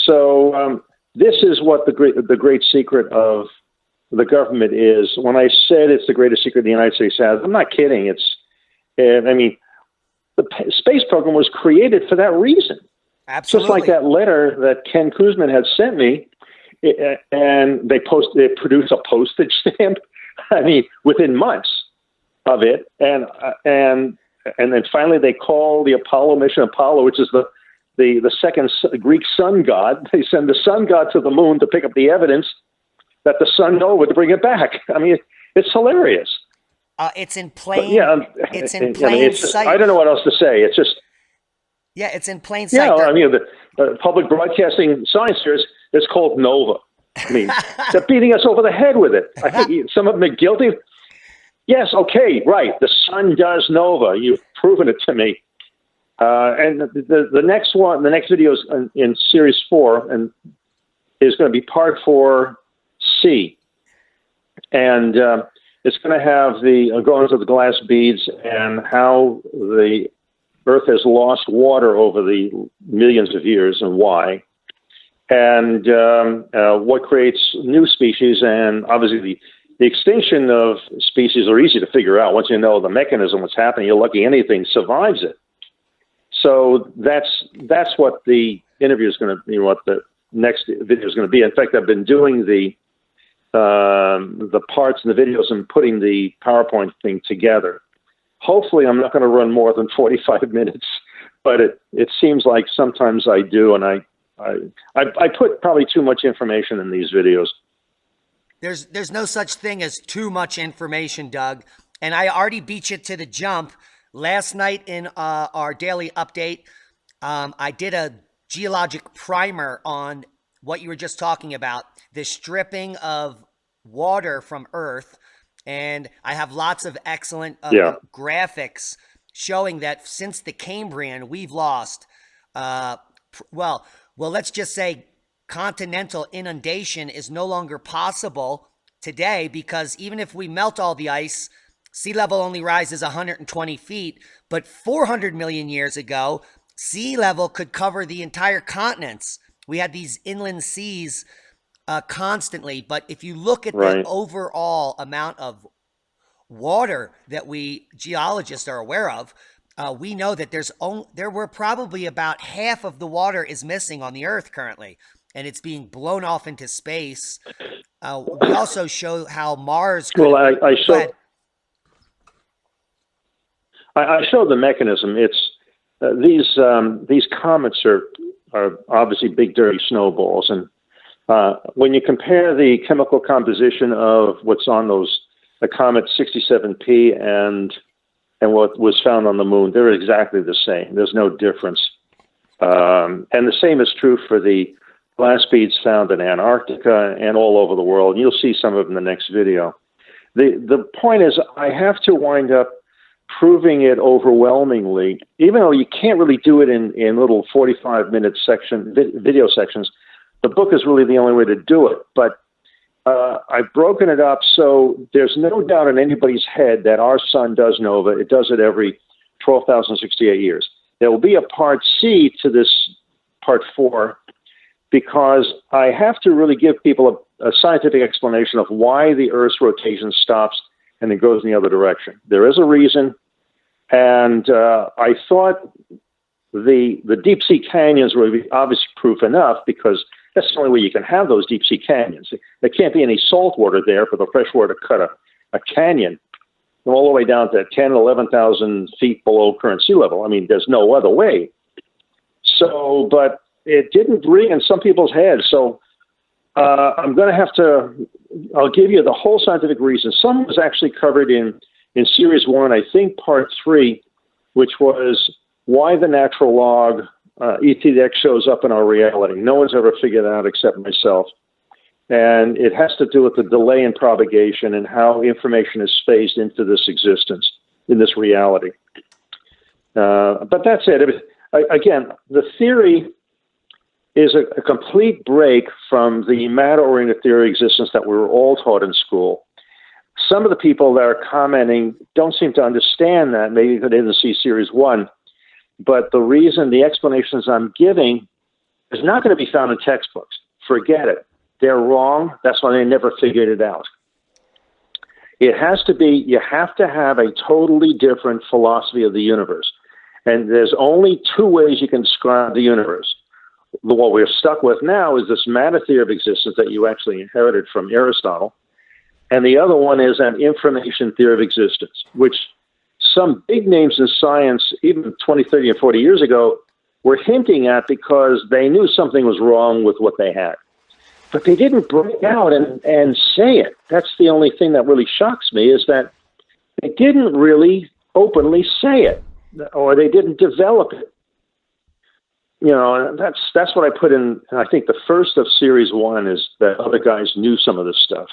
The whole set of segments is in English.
So this is what the great secret of the government is. When I said it's the greatest secret the United States has, I'm not kidding. I mean, the space program was created for that reason. Absolutely. Just like that letter that Ken Kuzmin had sent me, and they produced a postage stamp. I mean, within months of it, and then finally they call the Apollo mission Apollo, which is the second Greek sun god. They send the sun god to the moon to pick up the evidence that the sun nova to bring it back. I mean, it's hilarious. It's in plain. It's in plain sight. I don't know what else to say. It's just. Yeah, it's in plain sight. Yeah, I mean, the public broadcasting science here is called NOVA. I mean, they're beating us over the head with it. I think some of them are guilty. Yes, okay, right. The sun does NOVA. You've proven it to me. And the next one, the next video is in Series 4, and is going to be Part 4C. And it's going to have go into the glass beads and how the Earth has lost water over the millions of years and why, and what creates new species. And obviously the extinction of species are easy to figure out. Once you know the mechanism, what's happening, you're lucky anything survives it. So that's what the interview is going to be, what the next video is going to be. In fact, I've been doing the parts and the videos and putting the PowerPoint thing together. Hopefully, I'm not going to run more than 45 minutes, but it seems like sometimes I do, and I put probably too much information in these videos. There's no such thing as too much information, Doug, and I already beat you to the jump. Last night in our daily update, I did a geologic primer on what you were just talking about, the stripping of water from Earth. And I have lots of excellent graphics showing that since the Cambrian, we've lost, well, let's just say continental inundation is no longer possible today, because even if we melt all the ice, sea level only rises 120 feet. But 400 million years ago, sea level could cover the entire continents. We had these inland seas constantly. But if you look at the overall amount of water that we geologists are aware of, we know that there were probably about half of the water is missing on the Earth currently, and it's being blown off into space. We also show how Mars. I showed the mechanism. It's these comets are obviously big dirty snowballs, and when you compare the chemical composition of what's on the comet 67P and what was found on the moon, they're exactly the same. There's no difference. And the same is true for the glass beads found in Antarctica and all over the world. You'll see some of them in the next video. The point is, I have to wind up proving it overwhelmingly, even though you can't really do it in little 45-minute video sections. The book is really the only way to do it. But I've broken it up so there's no doubt in anybody's head that our sun does nova. It does it every 12,068 years. There will be a Part C to this Part 4, because I have to really give people a scientific explanation of why the Earth's rotation stops and it goes in the other direction. There is a reason, and I thought the deep sea canyons were obviously proof enough, because that's the only way you can have those deep sea canyons. There can't be any salt water there for the fresh water to cut a canyon all the way down to 10, 11,000 feet below current sea level. I mean, there's no other way. So, but it didn't ring in some people's heads. So I'm going to have to, I'll give you the whole scientific reason. Some was actually covered in Series 1, I think Part 3, which was why the natural log ETX shows up in our reality. No one's ever figured that out except myself. And it has to do with the delay in propagation and how information is phased into this existence, in this reality. But that's it. Again, the theory is a complete break from the matter-oriented theory of existence that we were all taught in school. Some of the people that are commenting don't seem to understand that. Maybe they didn't see Series 1. But the reason, the explanations I'm giving is not going to be found in textbooks. Forget it. They're wrong. That's why they never figured it out. It has to be, you have to have a totally different philosophy of the universe. And there's only two ways you can describe the universe. What we're stuck with now is this matter theory of existence that you actually inherited from Aristotle. And the other one is an information theory of existence, which some big names in science, even 20, 30, and 40 years ago, were hinting at because they knew something was wrong with what they had. But they didn't break out and say it. That's the only thing that really shocks me, is that they didn't really openly say it, or they didn't develop it. You know, that's what I put in. I think the first of series one is that other guys knew some of this stuff.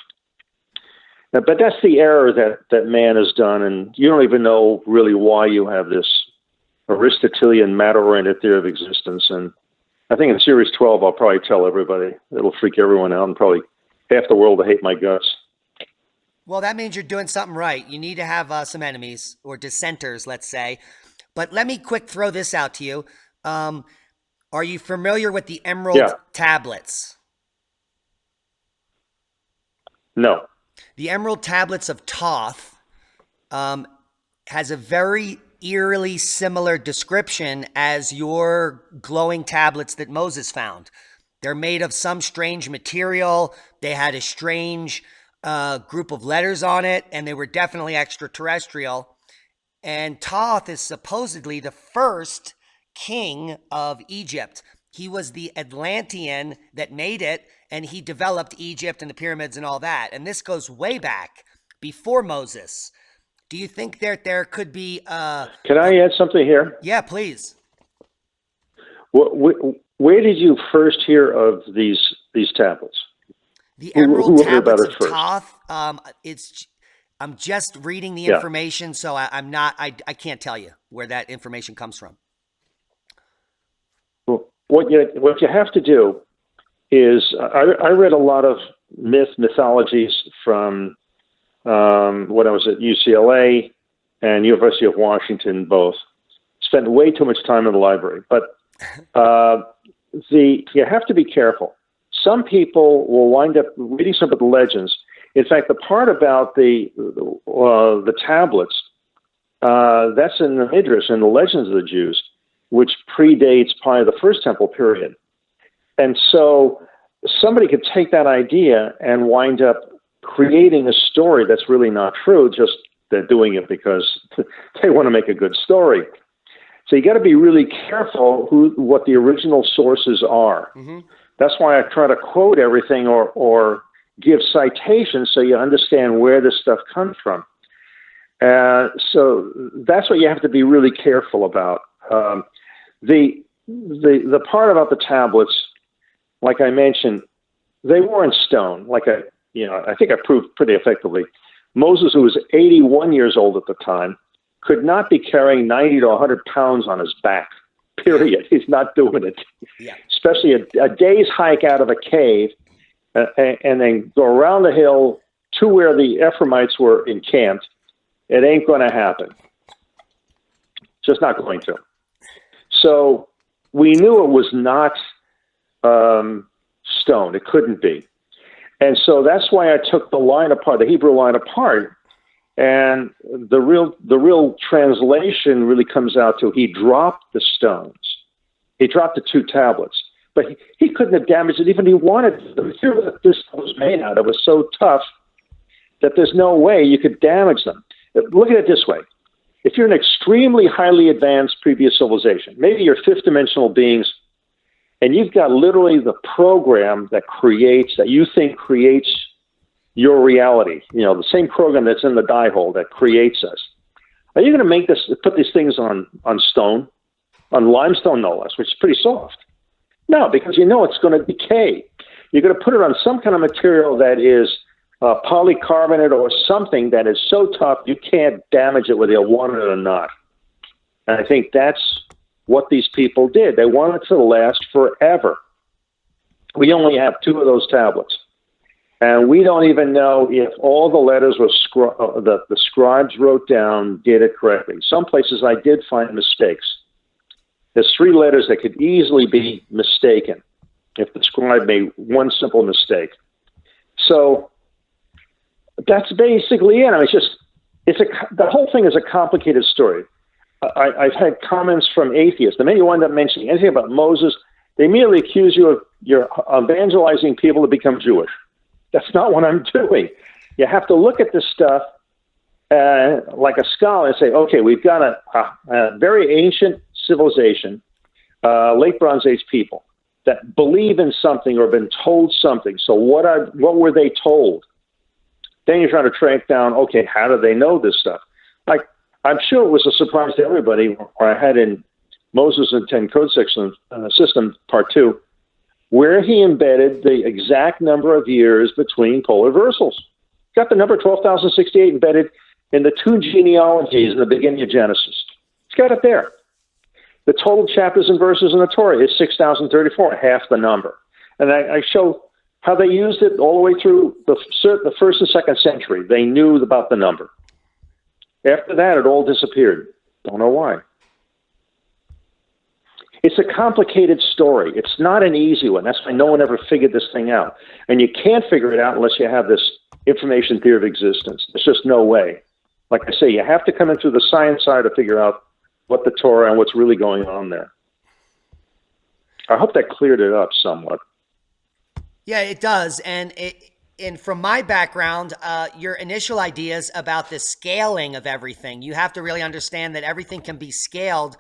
But that's the error that man has done, and you don't even know really why you have this Aristotelian matter-oriented theory of existence. And I think in series 12, I'll probably tell everybody. It'll freak everyone out, and probably half the world will hate my guts. Well, that means you're doing something right. You need to have some enemies, or dissenters, let's say. But let me quick throw this out to you. Are you familiar with the Emerald Tablets? No. The Emerald Tablets of Thoth has a very eerily similar description as your glowing tablets that Moses found. They're made of some strange material. They had a strange group of letters on it, and they were definitely extraterrestrial. And Thoth is supposedly the first king of Egypt. He was the Atlantean that made it, and he developed Egypt and the pyramids and all that. And this goes way back before Moses. Do you think there could be... Can I add something here? Yeah, please. Where did you first hear of these tablets? The Emerald Tablets of Thoth. I'm just reading the information, so I can't tell you where that information comes from. Well, what you have to do is, I read a lot of mythologies from when I was at UCLA and University of Washington, both. Spent way too much time in the library, but you have to be careful. Some people will wind up reading some of the legends. In fact, the part about the tablets, that's in the Midrash and the legends of the Jews, which predates probably the First Temple period. And so somebody could take that idea and wind up creating a story that's really not true, just they're doing it because they want to make a good story. So you got to be really careful what the original sources are. Mm-hmm. That's why I try to quote everything or give citations so you understand where this stuff comes from. So that's what you have to be really careful about. The part about the tablets, like I mentioned, they weren't stone. I think I proved pretty effectively. Moses, who was 81 years old at the time, could not be carrying 90 to 100 pounds on his back, period. He's not doing it. Yeah. Especially a day's hike out of a cave and then go around the hill to where the Ephraimites were encamped. It ain't going to happen. Just not going to. So we knew it was not stone. It couldn't be. And so that's why I took the line apart, the Hebrew line apart. And the real translation really comes out to he dropped the stones. He dropped the two tablets. But he couldn't have damaged it even if he wanted. The material that this was made out of was so tough that there's no way you could damage them. Look at it this way. If you're an extremely highly advanced previous civilization, maybe you're fifth dimensional beings, and you've got literally the program that you think creates your reality, the same program that's in the die hole that creates us. Are you going to put these things on stone, on limestone no less, which is pretty soft? No, because it's going to decay. You're going to put it on some kind of material that is polycarbonate or something that is so tough you can't damage it whether you want it or not. And I think that's what these people did. They wanted it to last forever. We only have two of those tablets. And we don't even know if all the letters that the scribes wrote down did it correctly. Some places I did find mistakes. There's three letters that could easily be mistaken if the scribe made one simple mistake. So that's basically it. I mean, the whole thing is a complicated story. I've had comments from atheists. The minute you wind up mentioning anything about Moses, they immediately accuse you of you're evangelizing people to become Jewish. That's not what I'm doing. You have to look at this stuff like a scholar and say, okay, we've got a very ancient civilization, late Bronze Age people that believe in something or been told something. So what were they told? Then you're trying to track down, okay, how do they know this stuff? Like, I'm sure it was a surprise to everybody where I had in Moses and 10 Code System Part 2, where he embedded the exact number of years between polar versals. Got the number 12,068 embedded in the two genealogies in the beginning of Genesis. He's got it there. The total chapters and verses in the Torah is 6,034, half the number. And I show how they used it all the way through the first and second century. They knew about the number. After that, it all disappeared. Don't know why. It's a complicated story. It's not an easy one. That's why no one ever figured this thing out. And you can't figure it out unless you have this information theory of existence. There's just no way. Like I say, you have to come in through the science side to figure out what the Torah and what's really going on there. I hope that cleared it up somewhat. Yeah, it does. And from my background, your initial ideas about the scaling of everything, you have to really understand that everything can be scaled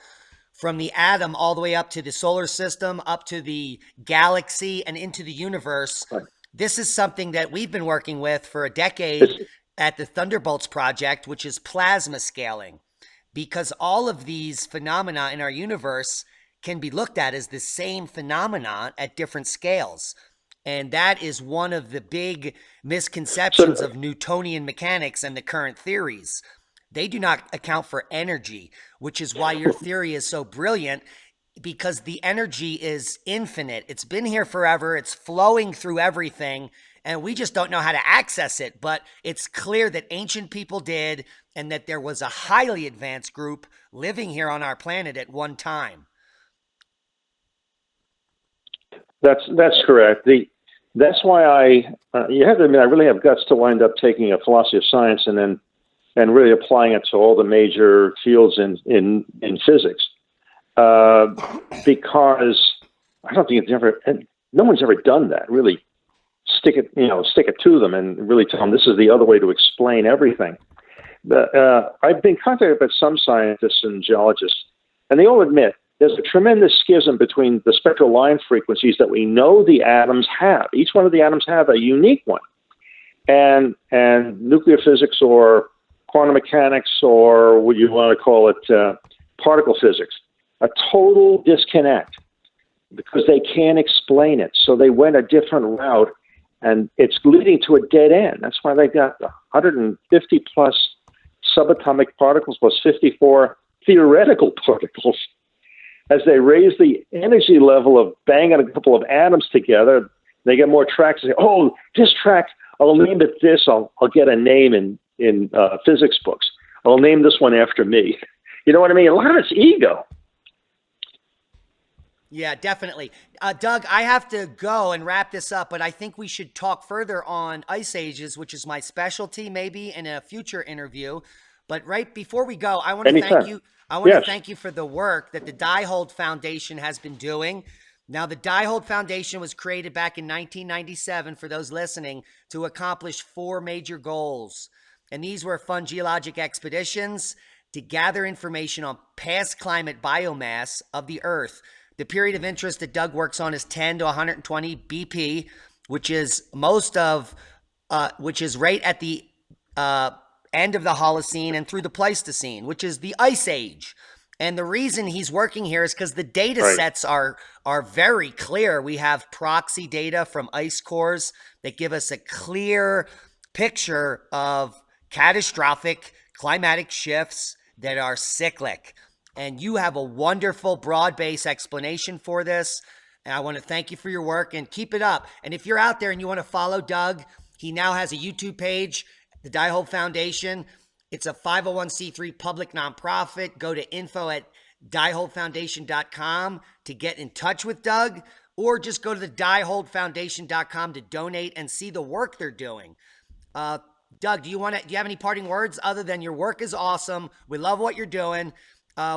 from the atom all the way up to the solar system, up to the galaxy, and into the universe. Right. This is something that we've been working with for a decade at the Thunderbolts Project, which is plasma scaling, because all of these phenomena in our universe can be looked at as the same phenomenon at different scales. And that is one of the big misconceptions of Newtonian mechanics and the current theories. They do not account for energy, which is why your theory is so brilliant, because the energy is infinite. It's been here forever. It's flowing through everything, and we just don't know how to access it. But it's clear that ancient people did, and that there was a highly advanced group living here on our planet at one time. That's correct. That's why you have to admit, I really have guts to wind up taking a philosophy of science and really applying it to all the major fields in physics, because I don't think no one's ever done that. Really stick it to them and really tell them this is the other way to explain everything. I've been contacted by some scientists and geologists, and they all admit there's a tremendous schism between the spectral line frequencies that we know the atoms have. Each one of the atoms have a unique one, and nuclear physics or quantum mechanics, or what you want to call it, particle physics, a total disconnect because they can't explain it. So they went a different route, and it's leading to a dead end. That's why they got 150 plus subatomic particles plus 54 theoretical particles. As they raise the energy level of banging a couple of atoms together, they get more tracks. They say, oh, this track, I'll name it this. I'll get a name in physics books. I'll name this one after me. You know what I mean? A lot of it's ego. Yeah, definitely. Doug, I have to go and wrap this up, but I think we should talk further on ice ages, which is my specialty, maybe in a future interview. But right before we go, I want to thank you. I want to thank you for the work that the Diehold Foundation has been doing. Now, the Diehold Foundation was created back in 1997, for those listening, to accomplish 4 major goals. And these were fund geologic expeditions to gather information on past climate biomass of the Earth. The period of interest that Doug works on is 10 to 120 BP, which is right at the end of the Holocene and through the Pleistocene, which is the Ice Age. And the reason he's working here is because the data sets are very clear. We have proxy data from ice cores that give us a clear picture of catastrophic climatic shifts that are cyclic. And you have a wonderful broad-based explanation for this. And I want to thank you for your work, and keep it up. And if you're out there and you want to follow Doug, he now has a YouTube page, the Diehold Foundation. It's a 501c3 public nonprofit. Go to info at dieholdfoundation.com to get in touch with Doug, or just go to the dieholdfoundation.com to donate and see the work they're doing. Doug, do you have any parting words other than your work is awesome? We love what you're doing.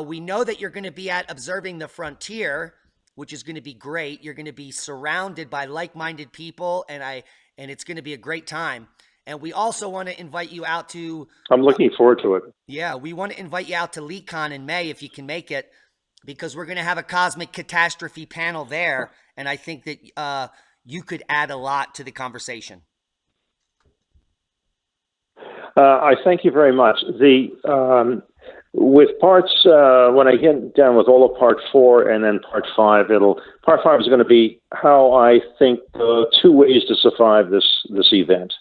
We know that you're going to be at Observing the Frontier, which is going to be great. You're going to be surrounded by like-minded people, and it's going to be a great time. And we also want to invite you out to... I'm looking forward to it. Yeah, we want to invite you out to LeakCon in May if you can make it, because we're going to have a cosmic catastrophe panel there, and I think that you could add a lot to the conversation. I thank you very much. With parts, when I get down with all of part 4 and then part 5, part 5 is going to be how I think 2 ways to survive this event.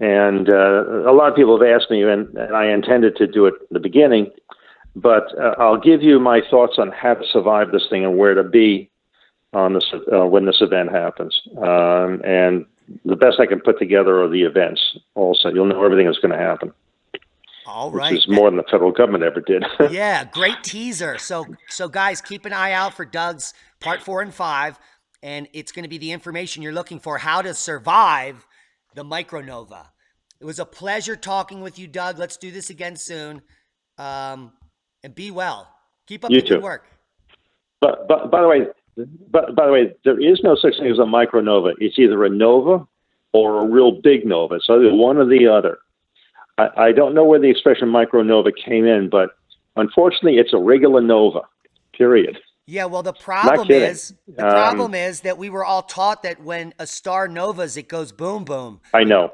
And a lot of people have asked me, and I intended to do it at the beginning, but I'll give you my thoughts on how to survive this thing and where to be on this when this event happens. And the best I can put together are the events also. You'll know everything that's going to happen. All right. Which is more than the federal government ever did. Yeah, great teaser. So guys, keep an eye out for Doug's part 4 and 5, and it's going to be the information you're looking for, how to survive the micronova. It was a pleasure talking with you, Doug. Let's do this again soon. And be well. Keep up the good work. But by the way, there is no such thing as a micronova. It's either a nova or a real big nova. It's either one or the other. I don't know where the expression micronova came in, but unfortunately, it's a regular nova. Period. Yeah, well, the problem is that we were all taught that when a star novas, it goes boom, boom. I know.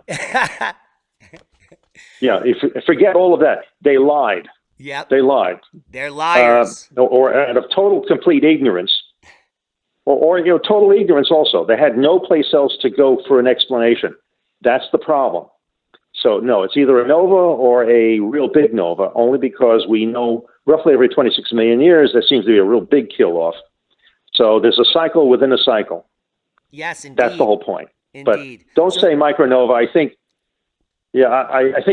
Yeah, forget all of that. They lied. Yeah, they lied. They're liars. Or out of total, complete ignorance, or total ignorance. Also, they had no place else to go for an explanation. That's the problem. So no, it's either a nova or a real big nova, only because we know roughly every 26 million years there seems to be a real big kill-off. So there's a cycle within a cycle. Yes, indeed. That's the whole point. Indeed. But don't say micronova. I think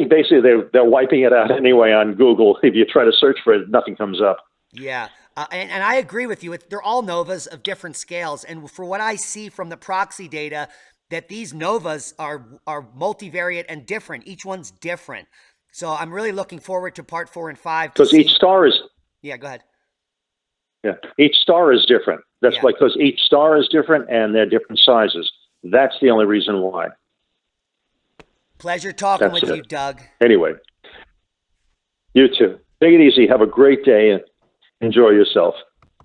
basically they're wiping it out anyway on Google. If you try to search for it, nothing comes up. Yeah, and I agree with you. They're all novas of different scales, and for what I see from the proxy data, that these novas are multivariate and different. Each one's different. So I'm really looking forward to part 4 and 5. Because each star is... Yeah, go ahead. Yeah, each star is different. That's because each star is different and they're different sizes. That's the only reason why. Pleasure talking with you, Doug. Anyway, you too. Take it easy. Have a great day and enjoy yourself.